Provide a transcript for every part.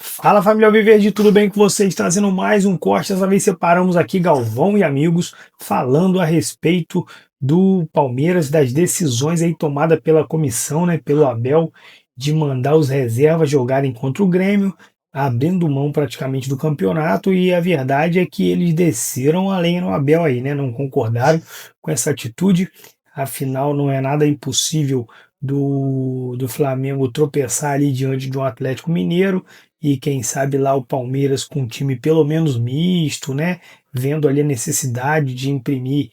Fala família Alviverde, tudo bem com vocês? Trazendo mais um corte, dessa vez separamos aqui Galvão e amigos falando a respeito do Palmeiras, das decisões aí tomadas pela comissão, né, pelo Abel, de mandar os reservas jogarem contra o Grêmio, abrindo mão praticamente do campeonato, e a verdade é que eles desceram a lenha no Abel aí, né, não concordaram com essa atitude, afinal não é nada impossível do Flamengo tropeçar ali diante de um Atlético Mineiro, e quem sabe lá o Palmeiras com um time pelo menos misto, né? Vendo ali a necessidade de imprimir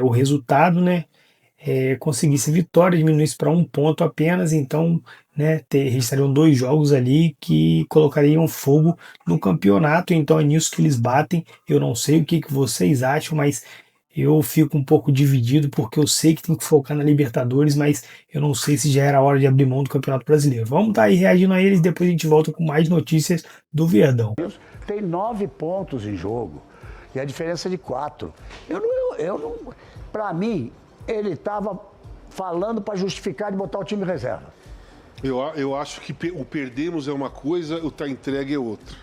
o resultado, né? Conseguisse vitória, diminuísse para um ponto apenas, então, né? Restariam dois jogos ali que colocariam fogo no campeonato, então é nisso que eles batem. Eu não sei o que vocês acham, mas eu fico um pouco dividido porque eu sei que tem que focar na Libertadores, mas eu não sei se já era hora de abrir mão do Campeonato Brasileiro. Vamos estar aí reagindo a eles, depois a gente volta com mais notícias do Verdão. Tem 9 pontos em jogo e a diferença é de 4. Para mim, ele estava falando para justificar de botar o time reserva. Eu acho que o perdemos é uma coisa, o tá entregue é outra.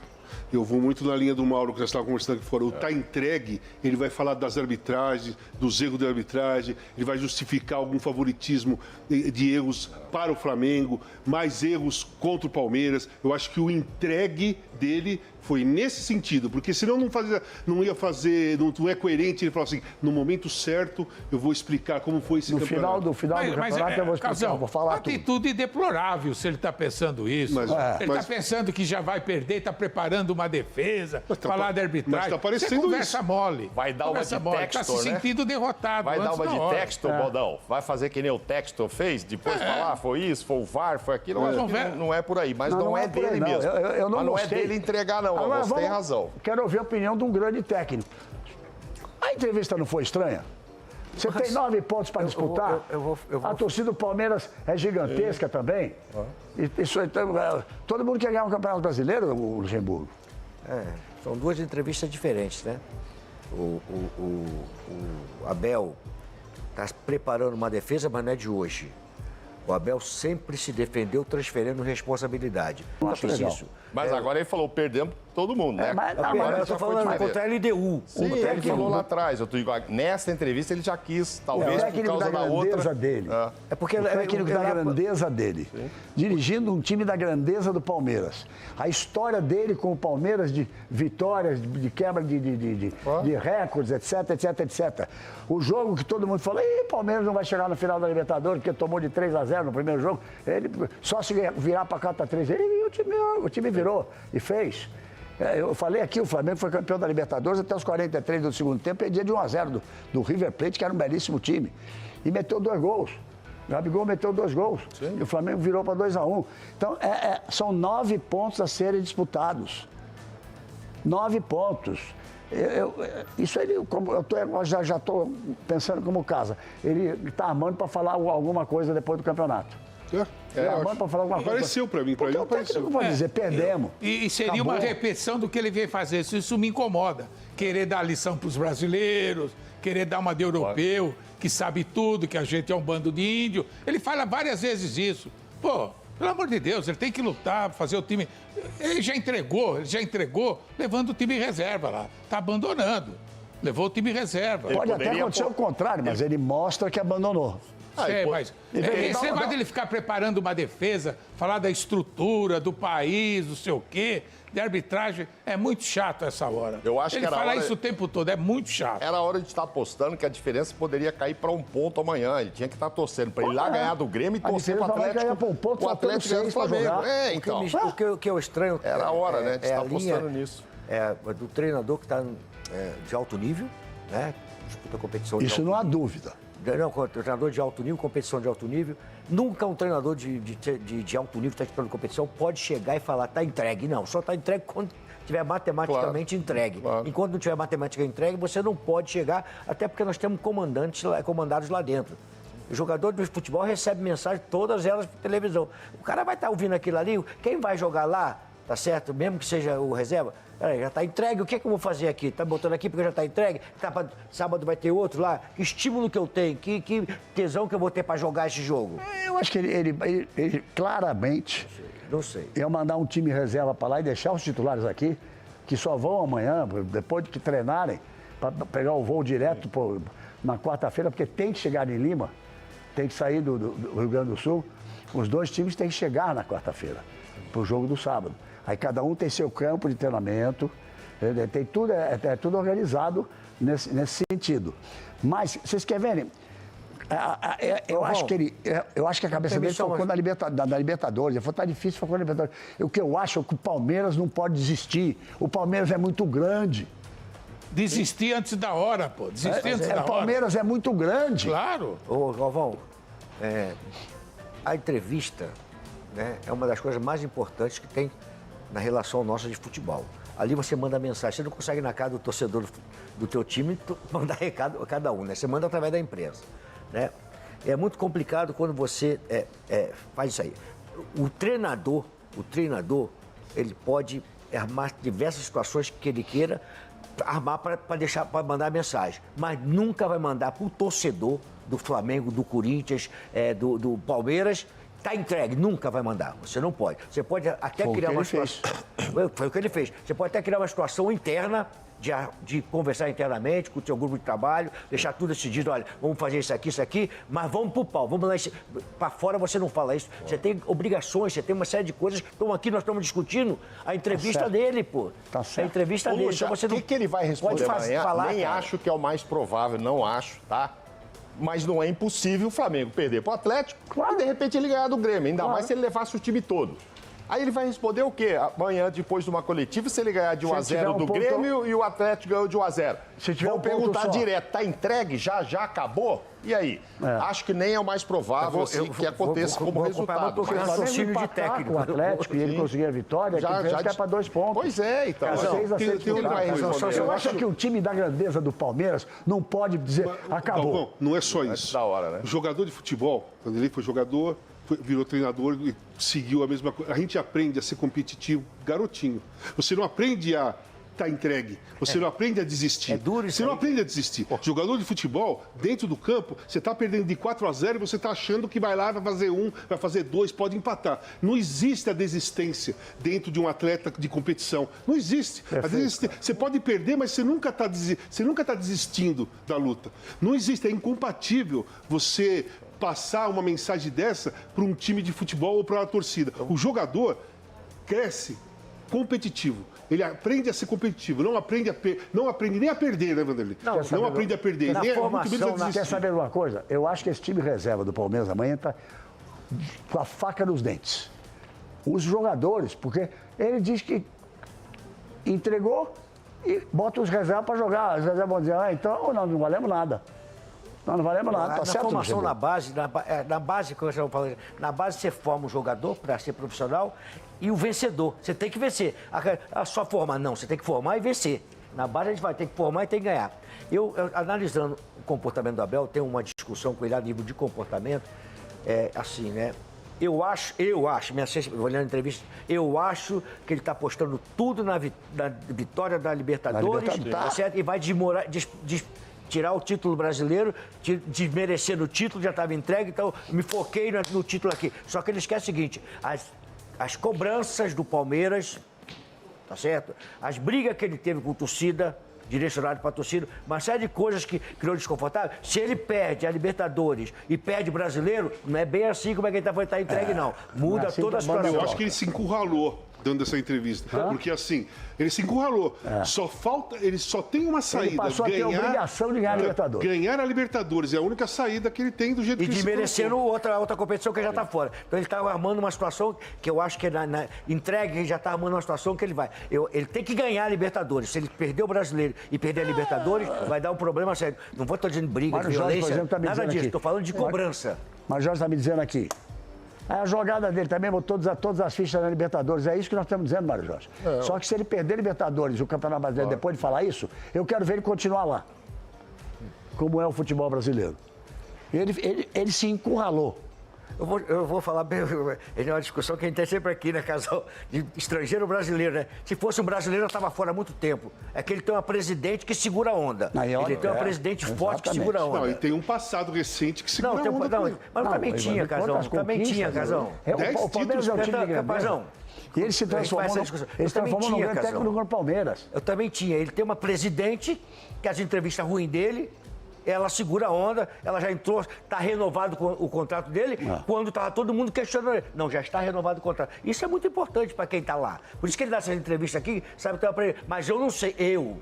Eu vou muito na linha do Mauro, que nós estávamos conversando aqui fora. O tá entregue, ele vai falar das arbitragens, dos erros da arbitragem, ele vai justificar algum favoritismo de erros para o Flamengo, mais erros contra o Palmeiras. Eu acho que o entregue dele foi nesse sentido, porque senão não ia fazer, não é coerente ele falar assim, no momento certo eu vou explicar como foi esse campeonato. No final do campeonato eu vou explicar, Casão, vou falar atitude deplorável se ele está pensando isso. Ele está pensando que já vai perder, está preparando uma defesa, falar de arbitragem. Mas tá parecendo Você conversa isso. mole. Vai dar uma de Está Textor, se sentindo derrotado. Vai dar uma de hora. Textor, Baldão. Vai fazer que nem o Textor fez, depois falar, foi isso, foi o VAR, foi aquilo. Mas não é por aí, mas não é por aí, dele não. mesmo. Eu não mas não gostei. é dele entregar, não. Agora, Você tem razão. Quero ouvir a opinião de um grande técnico. A entrevista não foi estranha? Você tem 9 pontos para disputar. eu vou. A torcida do Palmeiras é gigantesca também. Isso, então, todo mundo quer ganhar um campeonato brasileiro, o Luxemburgo. São duas entrevistas diferentes, né? O Abel está preparando uma defesa, mas não é de hoje. O Abel sempre se defendeu transferindo responsabilidade. Nunca acho fez legal. isso. Mas agora ele falou, perdemos todo mundo, né? mas- Agora Eu já estou foi falando diferente. contra a LDU. Sim, ele falou lá atrás. Nessa entrevista ele já quis, talvez por técnico causa da da grandeza outra. dele. É porque O técnico da grandeza dele, dirigindo um time da grandeza do Palmeiras. A história dele com o Palmeiras de vitórias, de quebra de recordes, etc, etc, etc. O jogo que todo mundo falou, o Palmeiras não vai chegar no final da Libertadores, porque tomou de 3-0 no primeiro jogo. Ele só se virar para cá para 3, o time virou e fez. Eu falei aqui, o Flamengo foi campeão da Libertadores até os 43 do segundo tempo, perdia de 1-0 do River Plate, que era um belíssimo time. E meteu 2 gols. O Gabigol meteu 2 gols. Sim. E o Flamengo virou para 2-1. Então, são 9 pontos a serem disputados. 9 pontos. Isso ele, como eu já estou pensando como casa. Ele está armando para falar alguma coisa depois do campeonato. Armando para falar alguma coisa. Pareceu para mim, para ele o técnico pareceu. pode dizer, perdemos. E seria Acabou. uma repetição do que ele veio fazer. Isso me incomoda. Querer dar lição para os brasileiros, querer dar uma de europeu, que sabe tudo, que a gente é um bando de índio. Ele fala várias vezes isso. Pô, pelo amor de Deus, ele tem que lutar, fazer o time. Ele já entregou, levando o time em reserva lá. Está abandonando. Levou o time em reserva. Pode até acontecer o contrário, mas ele mostra que abandonou. Mas esse negócio dele ficar preparando uma defesa, falar da estrutura, do país, não sei o quê, de arbitragem, é muito chato essa hora. Eu acho ele que era fala hora- isso o tempo todo, é muito chato. Era hora de estar apostando que a diferença poderia cair para 1 ponto amanhã. Ele tinha que estar torcendo para ele lá ganhar do Grêmio e A torcer para o diferença vai Atlético. ganhar pra 1 ponto, o faltando Atlético ganhar do 6 pra Flamengo. jogar. Então. O que eu estranho Era a hora, né, de estar a linha, apostando nisso. do treinador que está de alto nível, né? Disputa competição de Isso alto não há dúvida. Não, treinador de alto nível, competição de alto nível. Nunca um treinador de alto nível, está disputando competição, pode chegar e falar, está entregue. Não, só está entregue quando tiver matematicamente entregue. Claro. Enquanto não tiver matemática entregue, você não pode chegar, até porque nós temos comandados lá dentro. O jogador de futebol recebe mensagem, todas elas por televisão. O cara vai estar ouvindo aquilo ali, quem vai jogar lá, tá certo? Mesmo que seja o reserva, peraí, já está entregue, o que é que eu vou fazer aqui? Está botando aqui porque já está entregue? Sábado vai ter outro lá? Que estímulo que eu tenho? Que tesão que eu vou ter para jogar esse jogo? Eu acho que ele claramente Não sei. Ia mandar um time reserva para lá e deixar os titulares aqui, que só vão amanhã, depois de que treinarem, para pegar o voo direto na quarta-feira, porque tem que chegar em Lima, tem que sair do Rio Grande do Sul. Os dois times têm que chegar na quarta-feira, para o jogo do sábado. Aí cada um tem seu campo de treinamento, tem tudo, é tudo organizado nesse sentido. Mas, vocês querem ver? Eu acho que a cabeça dele focou na Libertadores. Ele falou, tá difícil, focou na Libertadores. O que eu acho é que o Palmeiras não pode desistir. O Palmeiras é muito grande. Desistir antes da hora, pô. Desistir antes da hora. O Palmeiras é muito grande. Claro. Ô, Galvão, a entrevista, né, é uma das coisas mais importantes que tem na relação nossa de futebol. Ali você manda mensagem, você não consegue na casa do torcedor do teu time mandar recado a cada um, né? Você manda através da imprensa, né? É muito complicado quando você faz isso aí. O treinador, ele pode armar diversas situações que ele queira armar para mandar mensagem, mas nunca vai mandar para o torcedor do Flamengo, do Corinthians, do Palmeiras. Está entregue, nunca vai mandar. Você não pode. Você pode até criar uma situação. Foi o que ele fez. Você pode até criar uma situação interna de conversar internamente com o seu grupo de trabalho, deixar tudo decidido, olha, vamos fazer isso aqui, mas vamos pro pau, vamos lá. Para fora você não fala isso. Você tem obrigações, você tem uma série de coisas. Então aqui nós estamos discutindo a entrevista dele, pô. Tá certo. A entrevista dele. Então, você o que ele vai responder amanhã? Nem acho que é o mais provável, não acho, tá? Mas não é impossível o Flamengo perder pro Atlético e, de repente, ele ganhar do Grêmio. Ainda mais se ele levasse o time todo. Aí ele vai responder o quê? Amanhã, depois de uma coletiva, se ele ganhar de 1-0 do Grêmio e o Atlético ganhou de 1-0. Vão perguntar direto, tá entregue? Já acabou? E aí? Acho que nem é o mais provável que aconteça como resultado. Se o Flamengo empatar com o Atlético e ele conseguir a vitória, já cai para 2 pontos. Pois é, então. Eu acho que o time da grandeza do Palmeiras não pode dizer, acabou. Bom, não é só isso. Da hora, né? O jogador de futebol, quando ele foi jogador, virou treinador e seguiu a mesma coisa. A gente aprende a ser competitivo, garotinho. Você não aprende a estar entregue. Você não aprende a desistir. É duro isso. Você não aprende a desistir. Jogador de futebol, dentro do campo, você está perdendo de 4-0 e você está achando que vai lá, vai fazer 1, vai fazer 2, pode empatar. Não existe a desistência dentro de um atleta de competição. Não existe. Você pode perder, mas você nunca está desistindo da luta. Não existe. É incompatível você passar uma mensagem dessa para um time de futebol ou para uma torcida. O jogador cresce competitivo. Ele aprende a ser competitivo, não aprende nem a perder, né, Vanderlei? Não aprende a perder, nem muito menos a desistir. Quer saber uma coisa? Eu acho que esse time reserva do Palmeiras amanhã está com a faca nos dentes. Os jogadores, porque ele diz que entregou e bota os reservas para jogar. Os reservas vão dizer, então não valemos nada. Não valemos nada, tá certo? Na formação na base, na base você forma um jogador para ser profissional e o vencedor. Você tem que vencer. Só formar, não, você tem que formar e vencer. Na base a gente vai ter que formar e tem que ganhar. Eu analisando o comportamento do Abel, tenho uma discussão com ele a nível de comportamento, assim, né? Eu acho, olhando a entrevista, eu acho que ele está apostando tudo na vitória da Libertadores, tá certo? E vai tirar o título brasileiro, desmerecendo o título, já estava entregue, então me foquei no título aqui. Só que ele esquece o seguinte, as cobranças do Palmeiras, tá certo? As brigas que ele teve com a torcida, direcionado para a torcida, uma série de coisas que criou desconfortável. Se ele perde a Libertadores e perde o brasileiro, não é bem assim como é que ele está entregue, não. Muda toda a situação. Eu acho que ele se encurralou dando essa entrevista. Porque assim, ele se encurralou. Ele só tem uma saída. Ele passou a ter a obrigação de ganhar a Libertadores. Ganhar a Libertadores é a única saída que ele tem do jeito que ele se colocou. E desmerecendo outra competição que ele já está fora. Então ele está armando uma situação que eu acho que na entrega ele já está armando uma situação que ele vai. Ele tem que ganhar a Libertadores. Se ele perder o brasileiro e perder a Libertadores, vai dar um problema sério. Não vou estar dizendo briga, violência, nada disso. Estou falando de cobrança. Mas Jorge está me dizendo aqui. A jogada dele também botou todas as fichas na Libertadores. É isso que nós estamos dizendo, Mário Jorge. Só que se ele perder a Libertadores e o Campeonato Brasileiro depois de falar isso, eu quero ver ele continuar lá. Como é o futebol brasileiro. Ele se encurralou. Eu vou falar bem, é uma discussão que a gente tem sempre aqui, né, casal, de estrangeiro ou brasileiro, né? Se fosse um brasileiro, eu estava fora há muito tempo. É que ele tem uma presidente que segura a onda. Aí, olha, ele tem uma presidente forte que segura a onda. Não, e tem um passado recente que segura Não, a onda. mas também tinha, Casão. Também tinha, Casão. O Palmeiras é um time de grandeza. E ele se transformou no grande técnico do Palmeiras. Eu também tinha. Ele tem uma presidente, que as entrevistas ruins dele, ela segura a onda, ela já entrou, está renovado o contrato dele, quando estava todo mundo questionando ele. Não, já está renovado o contrato. Isso é muito importante para quem está lá. Por isso que ele dá essa entrevista aqui, sabe, mas eu não sei,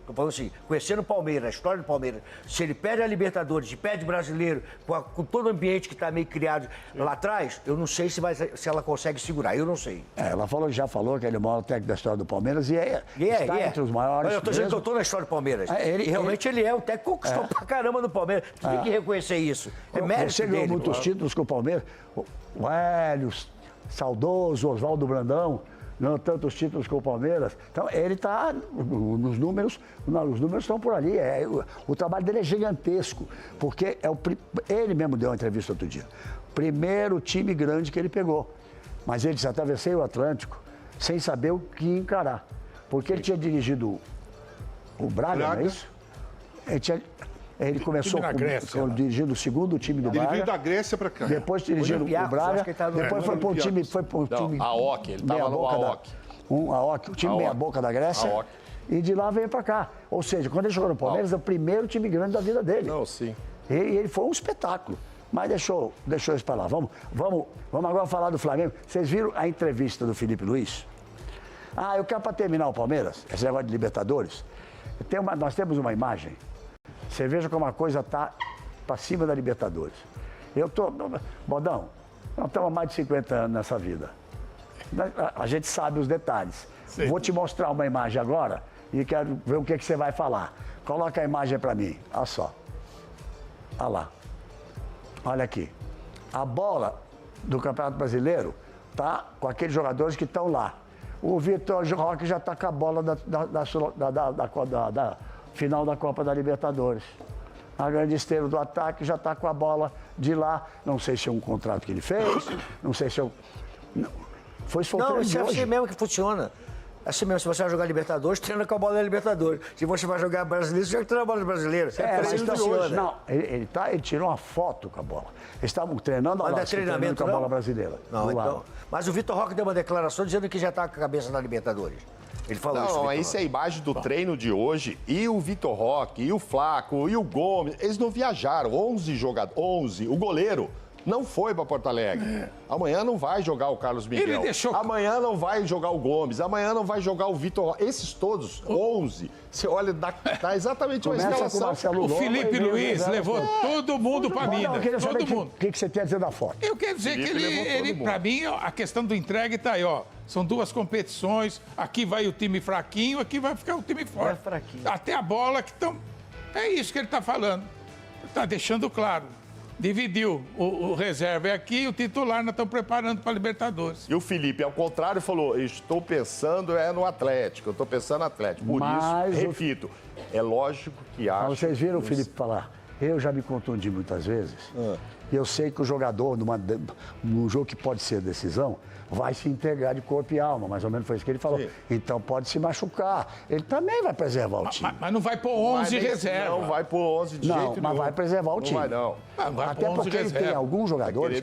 tô falando assim, conhecendo o Palmeiras, a história do Palmeiras, se ele perde a Libertadores, se perde o Brasileiro, com todo o ambiente que está meio criado lá atrás, eu não sei se ela consegue segurar, eu não sei. Ela já falou que ele é o maior técnico da história do Palmeiras e está entre os maiores. Eu estou dizendo que eu estou na história do Palmeiras. Realmente ele é o técnico que conquistou pra caramba do Palmeiras. Tem que reconhecer isso. É mérito Você ganhou muitos títulos com o Palmeiras. O Hélio, saudoso, Oswaldo Brandão, ganhou tantos títulos com o Palmeiras. Então, ele está nos números, os números estão por ali. O trabalho dele é gigantesco, porque ele mesmo deu uma entrevista outro dia. Primeiro time grande que ele pegou. Mas ele disse, atravessei o Atlântico sem saber o que encarar. Porque ele tinha dirigido o Braga, não é isso? Ele começou dirigindo o segundo time do Braga. Ele veio da Grécia para cá. Depois dirigindo o Braga. Depois foi para o time. AOK, ele estava no AOK. O time meia-boca da Grécia. E de lá veio para cá. Ou seja, quando ele jogou no Palmeiras, é o primeiro time grande da vida dele. Não, sim. E ele foi um espetáculo. Mas deixou isso para lá. Vamos agora falar do Flamengo. Vocês viram a entrevista do Felipe Luiz? Eu quero para terminar o Palmeiras, esse negócio de Libertadores. Nós temos uma imagem. Você veja como a coisa está para cima da Libertadores. Bodão, nós estamos há mais de 50 anos nessa vida. A gente sabe os detalhes. Sim. Vou te mostrar uma imagem agora e quero ver o que você vai falar. Coloca a imagem para mim. Olha só. Olha lá. Olha aqui. A bola do Campeonato Brasileiro está com aqueles jogadores que estão lá. O Vitor Roque já está com a bola da final da Copa da Libertadores. A grande esteira do ataque já está com a bola de lá. Não sei se é um contrato que ele fez, não sei se é um... Foi Não, isso é assim mesmo que funciona. Assim mesmo, se você vai jogar Libertadores, treina com a bola da Libertadores. Se você vai jogar Brasileiro, você já treina a bola brasileira. Ele tirou uma foto com a bola. Eles estavam treinando treinamento com a bola brasileira. Não, então. Mas o Vitor Roque deu uma declaração dizendo que já está com a cabeça na Libertadores. Ele falou isso. Não, isso é a imagem do treino de hoje. E o Vitor Roque, e o Flaco, e o Gomes, eles não viajaram. 11 jogadores, 11. O goleiro não foi para Porto Alegre. Amanhã não vai jogar o Carlos Miguel. Amanhã não vai jogar o Gomes. Amanhã não vai jogar o Vitor Roque. Esses todos, 11. Você olha, dá exatamente uma escalação. O Felipe Luiz levou todo mundo para Minas. Todo mundo. O que você quer dizer da foto? Eu quero dizer que ele para mim, a questão do entregue está aí, ó. São duas competições. Aqui vai o time fraquinho, aqui vai ficar o time forte. Até a bola que estão. É isso que ele está falando. Está deixando claro. Dividiu. O reserva é aqui e o titular nós estamos preparando para a Libertadores. E o Felipe, ao contrário, falou: estou pensando no Atlético, eu estou pensando no Atlético. Por isso, repito, é lógico que acho. Vocês viram o Felipe falar? Eu já me contundi muitas vezes. E eu sei que o jogador, num jogo que pode ser decisão, vai se integrar de corpo e alma. Mais ou menos foi isso que ele falou. Sim. Então pode se machucar. Ele também vai preservar o time. Mas não vai pôr 11 reserva. Não vai pôr 11 de jeito nenhum. Mas vai preservar o time. Não vai, não. Até porque ele tem alguns jogadores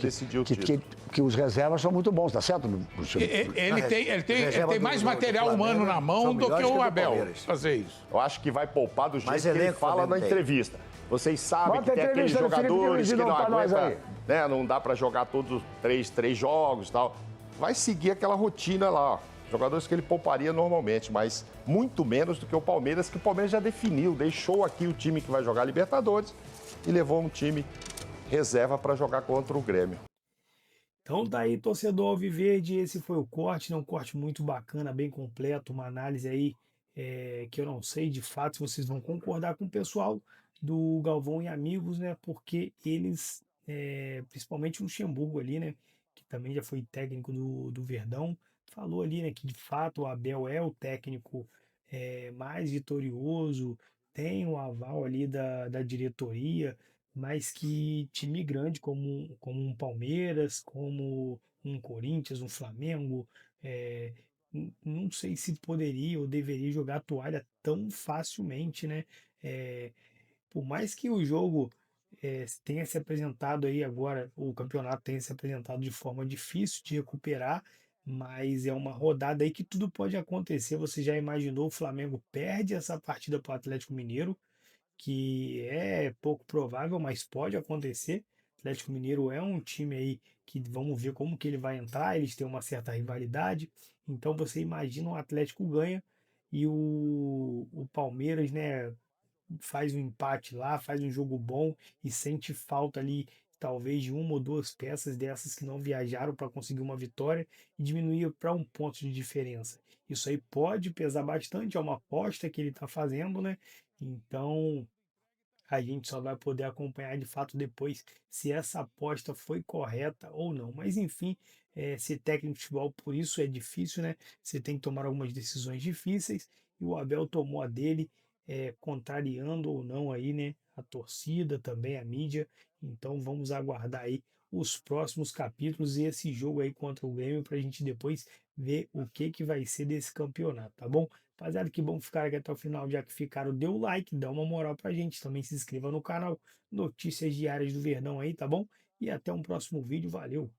que os reservas são muito bons, tá certo? Ele tem mais material humano na mão do que o Abel fazer isso. Eu acho que vai poupar do jeito que ele fala na entrevista. Vocês sabem que tem aqueles jogadores que não aguentam, né? Não dá para jogar todos três jogos e tal. Vai seguir aquela rotina lá, ó. Jogadores que ele pouparia normalmente, mas muito menos do que o Palmeiras, que o Palmeiras já definiu, deixou aqui o time que vai jogar Libertadores e levou um time reserva para jogar contra o Grêmio. Então daí, torcedor alviverde, esse foi o corte, né? Um corte muito bacana, bem completo, uma análise aí que eu não sei de fato se vocês vão concordar com o pessoal do Galvão e Amigos, né? Porque eles, principalmente o Luxemburgo ali, né? Que também já foi técnico do Verdão, falou ali, né? Que de fato o Abel é o técnico mais vitorioso, tem o aval ali da diretoria, mas que time grande como um Palmeiras, como um Corinthians, um Flamengo, não sei se poderia ou deveria jogar a toalha tão facilmente, né? Eh, por mais que o jogo tenha se apresentado aí agora, o campeonato tenha se apresentado de forma difícil de recuperar, mas é uma rodada aí que tudo pode acontecer. Você já imaginou o Flamengo perde essa partida para o Atlético Mineiro, que é pouco provável, mas pode acontecer. O Atlético Mineiro é um time aí que vamos ver como que ele vai entrar, eles têm uma certa rivalidade. Então você imagina o Atlético ganha e o Palmeiras, né, faz um empate lá, faz um jogo bom e sente falta ali, talvez, de uma ou duas peças dessas que não viajaram para conseguir uma vitória e diminuir para um ponto de diferença. Isso aí pode pesar bastante, é uma aposta que ele está fazendo, né? Então a gente só vai poder acompanhar de fato depois se essa aposta foi correta ou não. Mas enfim, ser técnico de futebol, por isso é difícil, né? Você tem que tomar algumas decisões difíceis e o Abel tomou a dele, contrariando ou não aí, né? A torcida, também a mídia. Então vamos aguardar aí os próximos capítulos e esse jogo aí contra o Grêmio para a gente depois ver o que que vai ser desse campeonato, tá bom? Rapaziada, que bom ficar aqui até o final. Já que ficaram, dê o like, dá uma moral pra gente. Também se inscreva no canal. Notícias diárias do Verdão aí, tá bom? E até um próximo vídeo. Valeu!